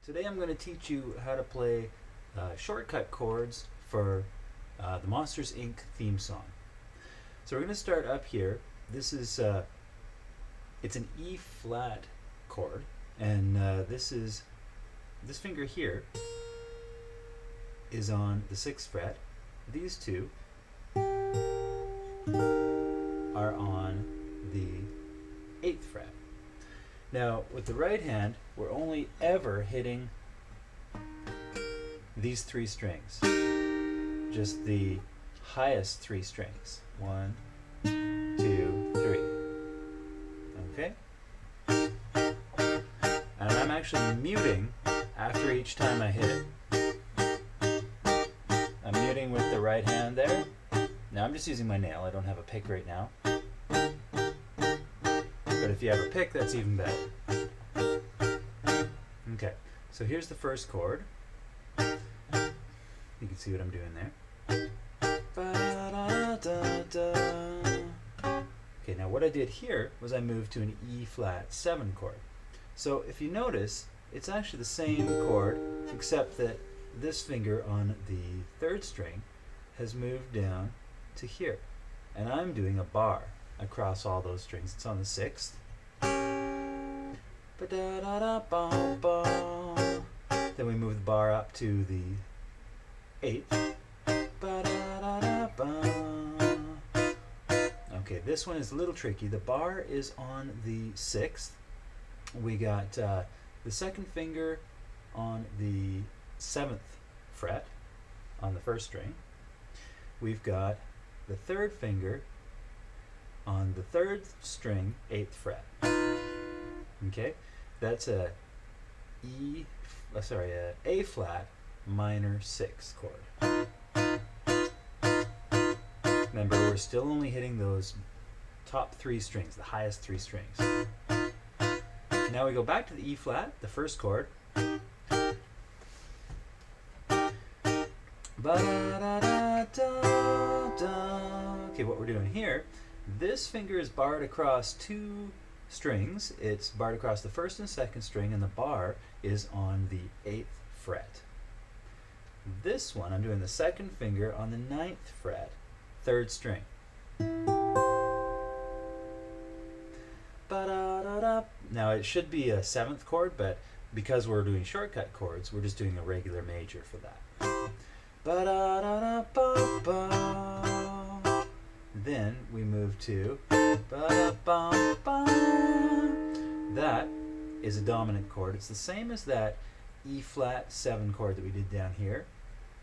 Today I'm going to teach you how to play shortcut chords for the Monsters Inc. theme song. So we're going to start up here. This is it's an E flat chord, and this finger here is on the 6th fret. These two are on the 8th fret. Now, with the right hand, we're only ever hitting these 3 strings, just the highest 3 strings. 1, 2, 3. Okay? And I'm actually muting after each time I hit it. I'm muting with the right hand there. Now I'm just using my nail. I don't have a pick right now. But if you have a pick, that's even better. Okay, so here's the first chord. You can see what I'm doing there. Okay, now what I did here was I moved to an E flat 7 chord. So if you notice, it's actually the same chord, except that this finger on the 3rd string has moved down to here. And I'm doing a bar across all those strings. It's on the 6th. Then we move the bar up to the 8th. Okay, this one is a little tricky. The bar is on the 6th. We got the 2nd finger on the 7th fret on the 1st string. We've got the 3rd finger on the 3rd string, 8th fret. Okay, that's a A flat minor 6 chord. Remember, we're still only hitting those top 3 strings, the highest 3 strings. Now we go back to the E flat, the 1st chord. Okay, what we're doing here, this finger is barred across 2 strings. It's barred across the 1st and 2nd string, and the bar is on the 8th fret. This one, I'm doing the 2nd finger on the 9th fret, 3rd string. Now it should be a 7th chord, but because we're doing shortcut chords, we're just doing a regular major for that. Then we move to that is a dominant chord. It's the same as that E flat 7 chord that we did down here,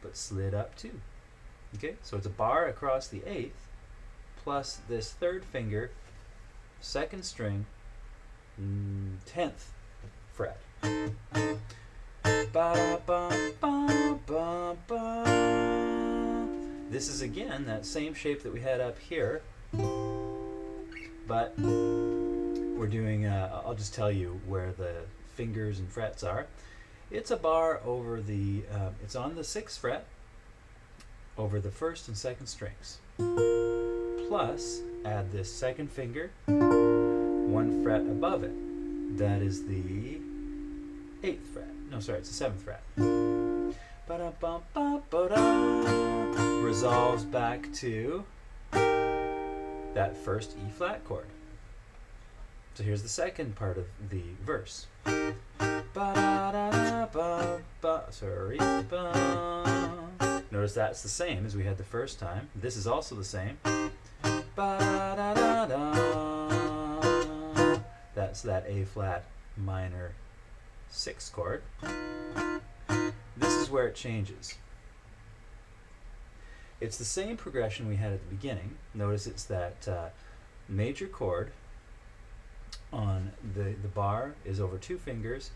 but slid up 2. Okay, so it's a bar across the 8th plus this 3rd finger, 2nd string, 10th fret. This is again that same shape that we had up here, but we're doing, I'll just tell you where the fingers and frets are. It's a bar over the, it's on the 6th fret, over the 1st and 2nd strings. Plus, add this 2nd finger, 1 fret above it. That is the 8th fret. No, sorry, it's the 7th fret. Resolves back to that first E flat chord. So here's the second part of the verse. Notice that's the same as we had the first time. This is also the same. That's that A flat minor 6 chord. This is where it changes. It's the same progression we had at the beginning. Notice it's that major chord on the bar is over 2 fingers.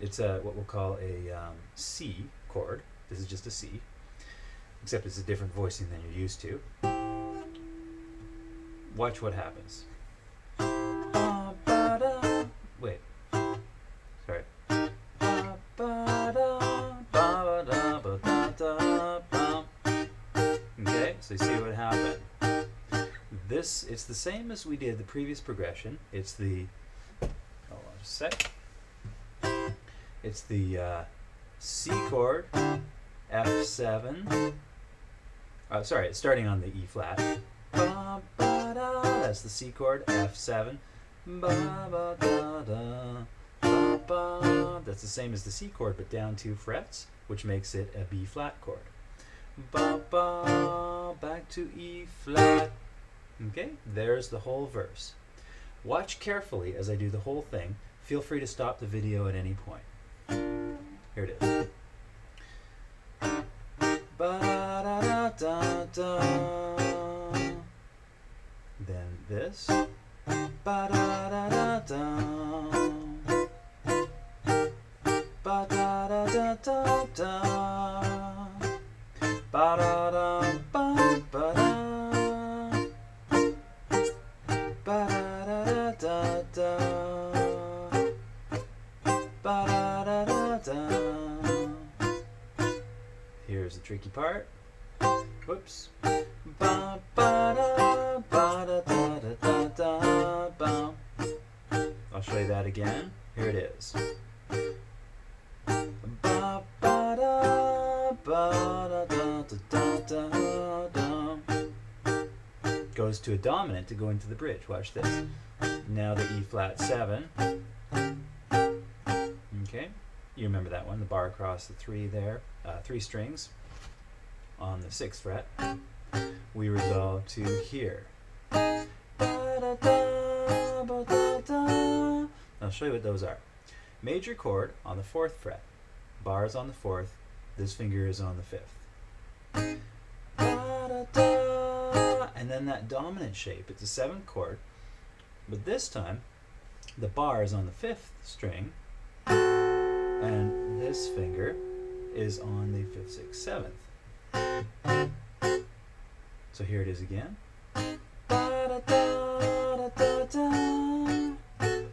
It's what we'll call a C chord. This is just a C, except it's a different voicing than you're used to. Watch what happens. Wait. Sorry. Okay, so you see what happened. It's the same as we did the previous progression. It's the, hold on just a sec. It's the C chord, F7. Sorry, it's starting on the E flat. Ba, ba, da. That's the C chord, F7. Ba, ba, da, da. Ba, ba. That's the same as the C chord, but down 2 frets, which makes it a B flat chord. Ba, ba, back to E flat. Okay, there's the whole verse. Watch carefully as I do the whole thing. Feel free to stop the video at any point. Here it is. Ba-da-da-da-da. Then this. Ba-da-da-da-da. Ba-da-da-da-da-da. Ba-da-da-ba-ba-da. Ba-da-da-da-da-da. Ba-da-da-da-da. Here's the tricky part. Whoops. Ba, ba, da, ba, da, da, da, da, da, ba. I'll show you that again. Here it is. Ba, ba, da, ba, da, da, da, da, da, da. Goes to a dominant to go into the bridge. Watch this. Now the E flat 7. Okay, you remember that one, the bar across the 3 there, 3 strings on the 6th fret. We resolve to here. I'll show you what those are. Major chord on the 4th fret, bars on the 4th, this finger is on the 5th. And then that dominant shape, it's a 7th chord, but this time the bar is on the 5th string, and this finger is on the 5th, 6th, 7th. So here it is again.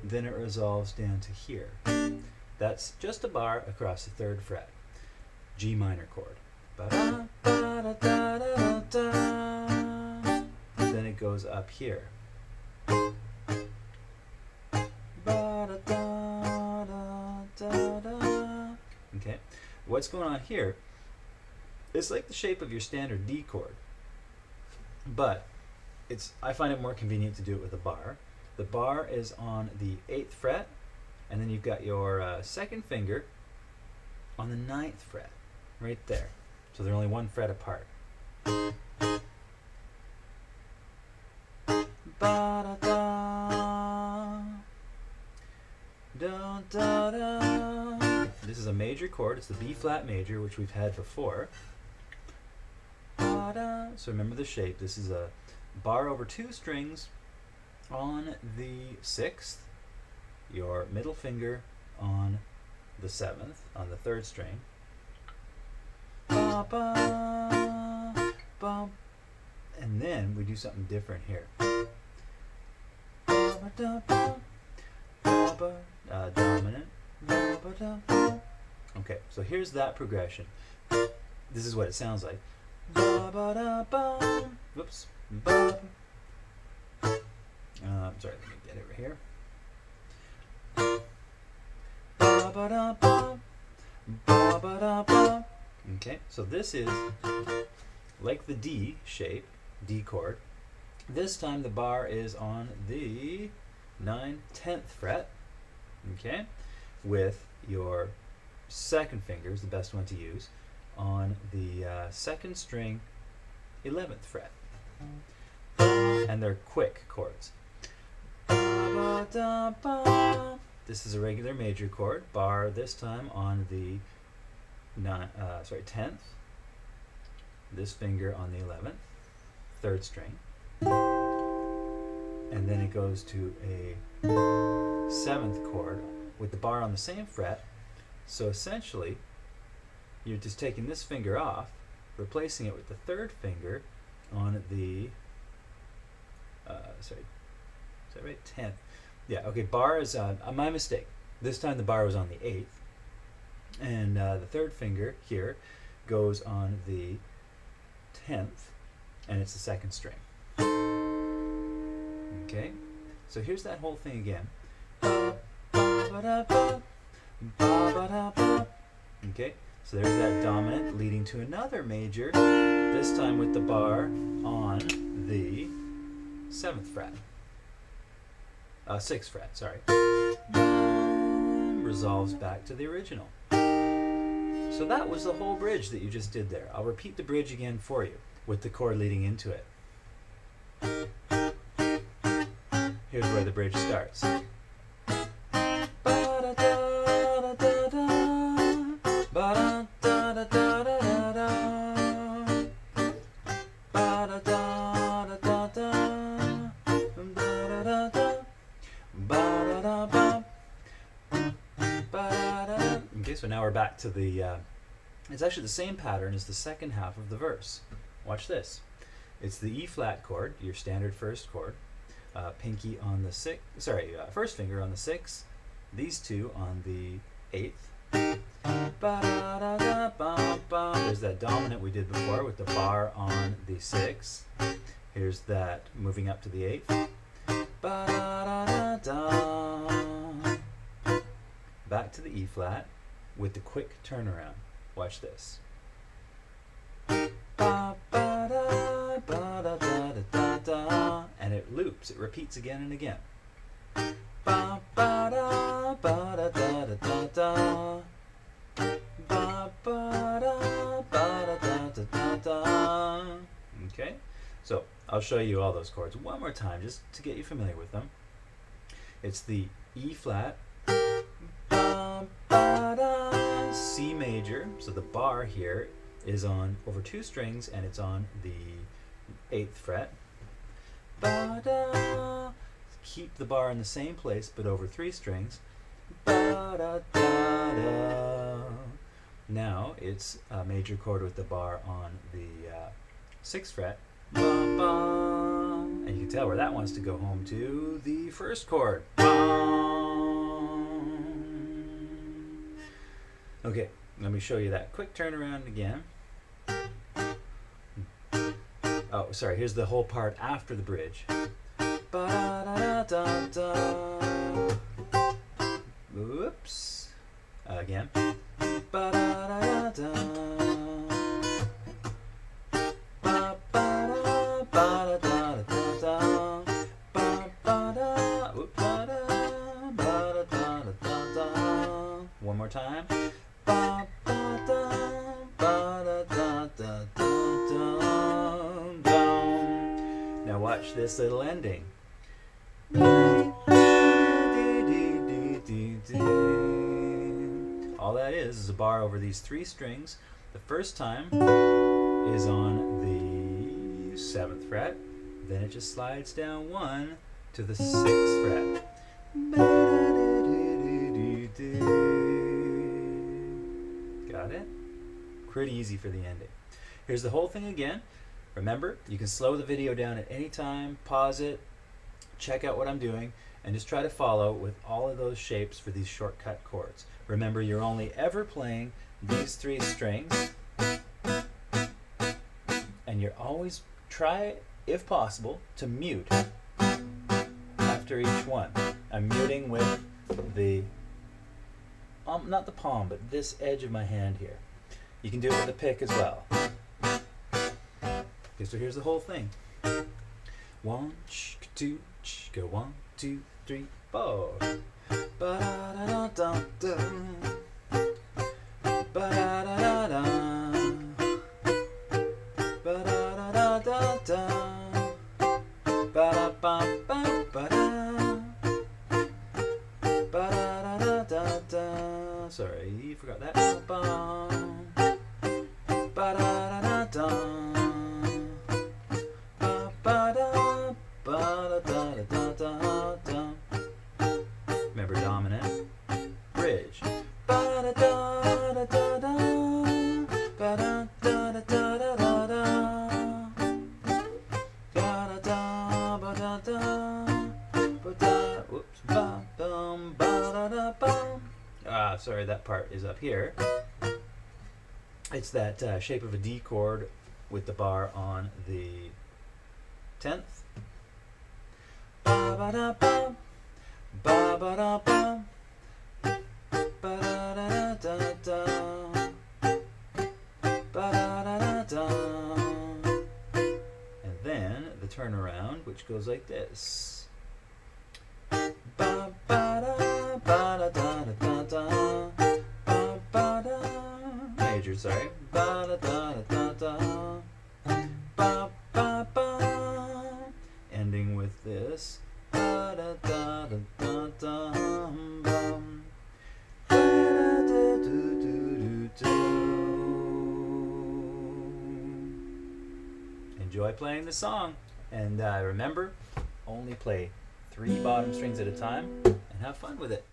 Then it resolves down to here. That's just a bar across the 3rd fret. G minor chord. Then it goes up here. Okay, what's going on here is like the shape of your standard D chord, but I find it more convenient to do it with a bar. The bar is on the 8th fret, and then you've got your 2nd finger on the 9th fret, right there. So they're only 1 fret apart. Da, da, da. This is a major chord. It's the B flat major, which we've had before. Da. So remember the shape. This is a bar over 2 strings on the 6th, your middle finger on the 7th, on the 3rd string. Ba, ba, ba. And then we do something different here. Ba, ba, da, ba. Ba, ba. Dominant. Ba, ba, da, ba. Okay, so here's that progression. This is what it sounds like. Ba, ba, da, ba. Whoops. Ba. Sorry, let me get it right here. Ba, ba, da, ba. Ba, ba, da, ba. Okay, so this is like the D shape, D chord. This time the bar is on the 10th fret, okay, with your 2nd finger is the best one to use, on the 2nd string, 11th fret. And they're quick chords. This is a regular major chord, bar this time on the 10th, this finger on the 11th, 3rd string, and then it goes to a 7th chord with the bar on the same fret. So essentially you're just taking this finger off, replacing it with the 3rd finger on the is that right? 10th. Yeah, okay, bar is my mistake. This time the bar was on the 8th, and the 3rd finger here goes on the 10th, and it's the 2nd string. Okay, so here's that whole thing again. Ba, ba, ba, da, ba. ba ba da ba. Okay, so there's that dominant leading to another major, this time with the bar on the 7th fret. 6th fret, sorry. Resolves back to the original. So that was the whole bridge that you just did there. I'll repeat the bridge again for you with the chord leading into it. Here's where the bridge starts. Okay, so now we're back to the, it's actually the same pattern as the second half of the verse. Watch this. It's the E flat chord, your standard first chord, pinky on the first finger on the 6th, these two on the 8th. There's that dominant we did before with the bar on the 6th. Here's that moving up to the 8th. Back to the E flat with the quick turnaround. Watch this. And it loops, it repeats again and again. Okay, so I'll show you all those chords one more time just to get you familiar with them. It's the E flat, C major, so the bar here is on over 2 strings and it's on the 8th fret. Keep the bar in the same place but over 3 strings. Now it's a major chord with the bar on the 6th fret. And you can tell where that wants to go home to the first chord. Okay, let me show you that quick turnaround again. Oh, sorry, here's the whole part after the bridge. Whoops. Again. One more time. Now watch this little ending. All that is a bar over these 3 strings. The first time is on the 7th fret, then it just slides down 1 to the 6th fret. Got it? Pretty easy for the ending. Here's the whole thing again. Remember, you can slow the video down at any time, pause it, check out what I'm doing, and just try to follow with all of those shapes for these shortcut chords. Remember, you're only ever playing these 3 strings, and you're always try, if possible, to mute after each one. I'm muting with the, not the palm, but this edge of my hand here. You can do it with a pick as well. Okay, so here's the whole thing. 1, 2, go 1, 2, 3, 4. Ba-da-da-da-da-da. Ba-da-da-da-da. Ba-da-da-da-da-da. Ba-da-ba-ba-ba-da. Ba-da-da-da-da-da. Sorry, you forgot that. Ba-bum. Ba-da-da-da-da. Remember dominant, bridge. Sorry, that part is up here. It's that shape of a D chord with the bar on the 10th. Ba ba da bum, ba ba da bum, ba da turnaround, which goes like this. Ba ba da ba da da da da ba ba da. Major, sorry. Ba da da da da ba ba ba. Ending with this. Ba da da da da da bum. Ba da da do do do do. Enjoy playing the song, and remember, only play 3 bottom strings at a time, and have fun with it.